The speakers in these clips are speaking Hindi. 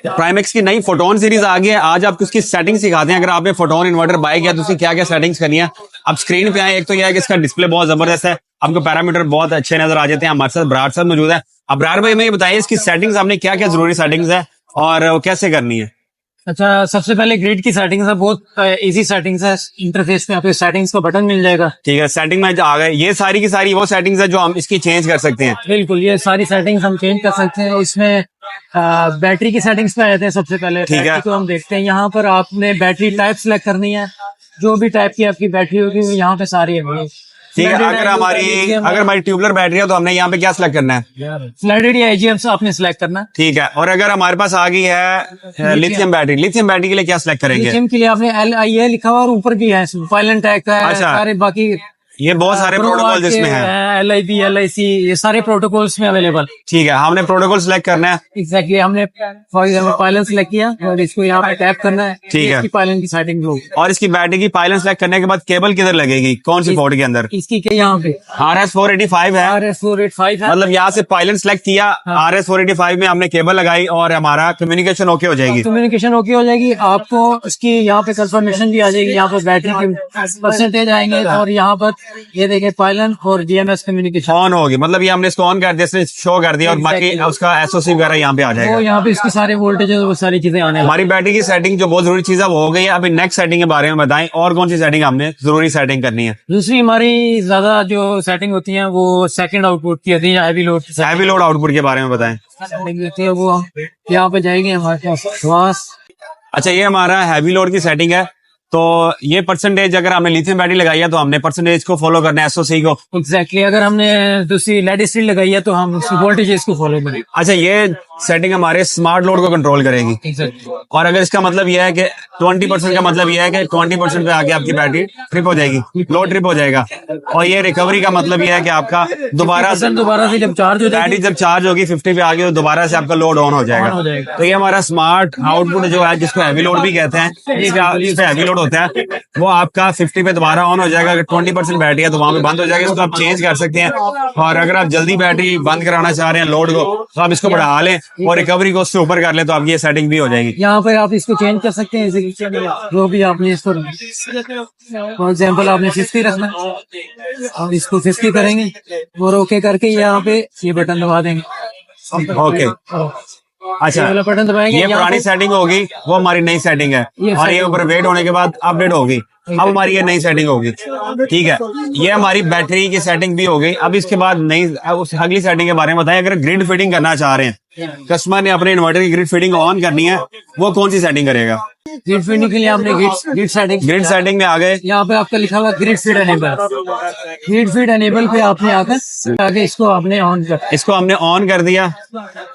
प्राइमेक्स की नई फोटोन सीरीज आ गई है। आज आपको उसकी सेटिंग सिखाते हैं। अगर आपने फोटोन इन्वर्टर बाय किया तो उसकी क्या क्या सेटिंग्स करनी है। अब स्क्रीन पे आए, एक तो यह है कि इसका डिस्प्ले बहुत जबरदस्त है, आपको पैरामीटर बहुत अच्छे नजर आ जाते हैं। हमारे साथ ब्रार साहब मौजूद है। अब ब्रार भाई, हमें ये बताइए इसकी सेटिंग्स आपने क्या क्या जरूरी सेटिंग्स है और वो कैसे करनी है। अच्छा, सबसे पहले ग्रिड की सेटिंग्स है, बहुत इजी सेटिंग्स है। इंटरफेस में आपको सेटिंग्स का बटन मिल जाएगा। ठीक है, सेटिंग में आ गए। ये सारी की सारी वो सेटिंग्स है जो हम इसकी चेंज कर सकते हैं। बिल्कुल, ये सारी सेटिंग्स हम चेंज कर सकते हैं। इसमें बैटरी की सेटिंग्स पे आते हैं। सबसे पहले बैटरी को हम देखते हैं। यहाँ पर आपने बैटरी टाइप सिलेक्ट करनी है। जो भी टाइप की आपकी बैटरी होगी वो यहाँ पे सारी है। ठीक है, अगर हमारी ट्यूबलर बैटरी है तो हमने यहाँ पे क्या सिलेक्ट करना है? फ्लडेड या AGM से आपने सिलेक्ट करना है। ठीक है, और अगर हमारे पास आ गई है लिथियम बैटरी के लिए क्या सिलेक्ट करेंगे? लिथियम के लिए आपने LIA लिखा हुआ और ऊपर भी है पाइलन टैग का है। अच्छा। सारे बाकी ये बहुत सारे प्रोटोकॉल जिसमें है। LIB LIC ये सारे प्रोटोकॉल्स में अवेलेबल। ठीक है, हमने प्रोटोकॉल सिलेक्ट करना है। एग्जैक्टली, हमने फॉर एग्जाम्पल पाइलन सिलेक्ट किया और इसको यहाँ पे टैप करना है। ठीक है, इसकी पाइलन की सेटिंग होगी। और इसकी बैटरी की पाइलन सिलेक्ट करने के बाद केबल किधर लगेगी, कौन सी पोर्ट के अंदर? इसकी क्या यहाँ पे RS485 है। RS485 है। मतलब यहाँ से पाइलन सिलेक्ट किया, RS485 में हमने केबल लगाई और हमारा कम्युनिकेशन ओके हो जाएगी। कम्युनिकेशन ओके हो जाएगी। आपको उसकी यहाँ पे कंफर्मेशन भी आ जाएगी। यहाँ पर बैटरी के परसेंटेज आएंगे और यहाँ पर ये देखिए पाइलन और GMS कम्युनिकेशन ऑन होगी। मतलब ये हमने इसको ऑन कर दिया, शो कर दिया और बाकी उसका SOC वगैरह यहाँ पे आ जाएगा। वो यहाँ पे इसकी सारे वोल्टेज वो सारी चीजें आने। हमारी बैटरी की सेटिंग जो बहुत जरूरी चीज है वो हो गई है। अभी नेक्स्ट सेटिंग के बारे में बताएं, और कौन सी सेटिंग हमने जरूरी सेटिंग करनी है? दूसरी हमारी ज्यादा जो सेटिंग होती है वो सेकंड आउटपुट की होती है। हैवी लोड आउटपुट के बारे में बताएं। वो यहाँ पे जाएगी हमारे पास। अच्छा, ये हमारा हैवी लोड की सेटिंग है। तो ये परसेंटेज अगर हमने लिथियम बैटरी लगाई है तो हमने परसेंटेज को फॉलो करना है, SOC को। एग्जैक्टली, अगर हमने दूसरी लेड एसिड लगाई है तो हम वोल्टेज को फॉलो करेंगे। अच्छा, ये सेटिंग हमारे स्मार्ट लोड को कंट्रोल करेगी। Exactly. और अगर इसका मतलब यह है कि 20% का मतलब यह है कि 20% पे आके आपकी बैटरी ट्रिप हो जाएगी, लोड ट्रिप हो जाएगा। और ये रिकवरी का मतलब यह है कि आपका दोबारा से जब चार्ज हो जाएगी, बैटरी जब चार्ज होगी 50 पे आगे तो दोबारा से आपका लोड ऑन हो जाएगा। तो ये हमारा स्मार्ट आउटपुट जो है, जिसको हैवी लोड भी कहते हैं, जिसपे हैवी लोड होता है, वो आपका 50 पे दोबारा ऑन हो जाएगा। अगर 20% बैटरी है तो वहां पे बंद हो जाएगा। इसको आप चेंज कर सकते हैं। और अगर आप जल्दी बैटरी बंद कराना चाह रहे हैं लोड को, तो आप इसको बढ़ा लें और रिकवरी को उससे ऊपर कर ले तो आपकी ये सेटिंग भी हो जाएगी। यहाँ पर आप इसको चेंज कर सकते हैं। जो भी आपने इसको फॉर एग्जाम्पल आपने 50 रखना और इसको 50 करेंगे और ओके करके यहाँ पे ये बटन दबा देंगे। ओके, अच्छा, बटन दबाएंगे। ये पुरानी सेटिंग होगी, वो हमारी नई सेटिंग है। और ये ऊपर वेट होने के बाद अपडेट होगी। अब हमारी ये नई सेटिंग होगी। ठीक है, ये हमारी बैटरी की सेटिंग भी हो गई। अब इसके बाद नई अगली सेटिंग के बारे में बताएं। अगर ग्रिड फिटिंग करना चाह रहे हैं, कस्टमर ने अपने इन्वर्टर की ग्रिड फिटिंग ऑन करनी है, वो कौन सी सेटिंग करेगा? ग्रिड फिटिंग के लिए आपने ग्रिड सेटिंग में आ गए। यहाँ पे आपका लिखा हुआ ग्रिड फीड एनेबल पे आपने आकर आगे इसको हमने ऑन कर दिया।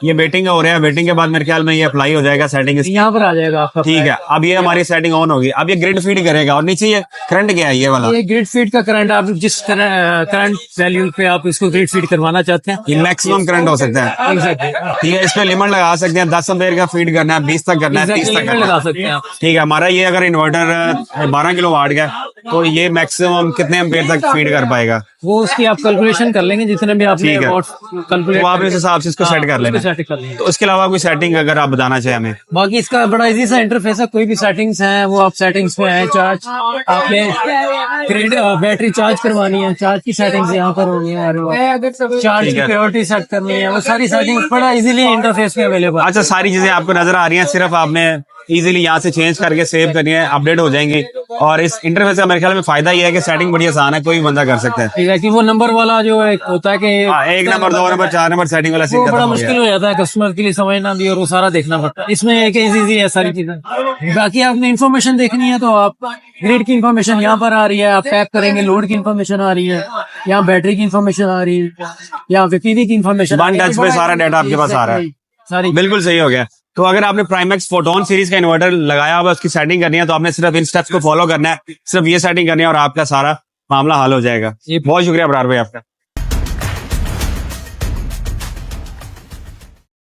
ये वेटिंग हो रहा है। वेटिंग के बाद मेरे ख्याल में ये अप्लाई हो जाएगा सेटिंग, यहाँ पर आ जाएगा आपका। ठीक है, अब ये हमारी सेटिंग ऑन होगी। अब ये ग्रिड फीड करेगा। और नीचे ये करंट क्या है? ये वाला ये ग्रिड फीड का करंट, आप जिस करंट वैल्यू पे आप इसको ग्रिड फीड करवाना चाहते हैं, ये मैक्सिमम करंट हो सकता है। ठीक है, इस पे लिमिट लगा सकते हैं। 10 एम्पीयर का फीड करना है, 20 तक करना है, 30 तक लगा सकते हैं। ठीक है, हमारा ये अगर इन्वर्टर 12 किलोवाट का तो ये मैक्सिमम कितने एम्पीयर तक फीड कर पाएगा? वो उसकी आप कैलकुलेशन कर लेंगे जितने भी आपने कैलकुलेट, आप इस हिसाब से इसको सेट कर लेंगे। तो इसके अलावा कोई सेटिंग अगर आप बताना चाहें हमें? बाकी इसका बड़ा इजी सा इंटरफेस है। कोई भी सेटिंग्स है वो आप सेटिंग्स में है। चार्ज आपने बैटरी चार्ज करवानी है, चार्ज की सेटिंग्स यहाँ पर होगी। चार्ज की प्रायोरिटी सेट करनी है, वो सारी सेटिंग्स बड़ा इजीली इंटरफेस में अवेलेबल। अच्छा, सारी चीजें आपको नजर आ रही हैं, सिर्फ आपने इजीली यहाँ से चेंज करके सेव करनी है, अपडेट हो जाएंगे। और इस इंटरफेस का मेरे ख्याल में फायदा ये है कि सेटिंग बड़ी आसान है, कोई भी बंदा कर सकता है। कि वो नंबर वाला जो एक होता है कि 1 नंबर 2 नंबर 4 नंबर सेटिंग वाला वो बड़ा मुश्किल हो जाता है कस्टमर के लिए समझना भी और वो सारा देखना पड़ता है। इसमें एक इजी है सारी चीजें। बाकी आपने इन्फॉर्मेशन देखनी है तो आप ग्रिड की इन्फॉर्मेशन यहाँ पर आ रही है, आप टैप करेंगे, लोड की इन्फॉर्मेशन आ रही है, यहाँ बैटरी की इन्फॉर्मेशन आ रही है, यहाँ PV की इन्फॉर्मेशन। वन टच पे सारा डाटा आपके पास आ रहा है। सारी बिल्कुल सही हो गया। तो अगर आपने प्राइमेक्स फोटोन सीरीज का इन्वर्टर लगाया हुआ, उसकी सेटिंग करनी है तो आपने सिर्फ इन स्टेप्स को फॉलो करना है, सिर्फ ये सेटिंग करनी है और आपका सारा मामला हल हो जाएगा। बहुत शुक्रिया ब्रार भाई आपका।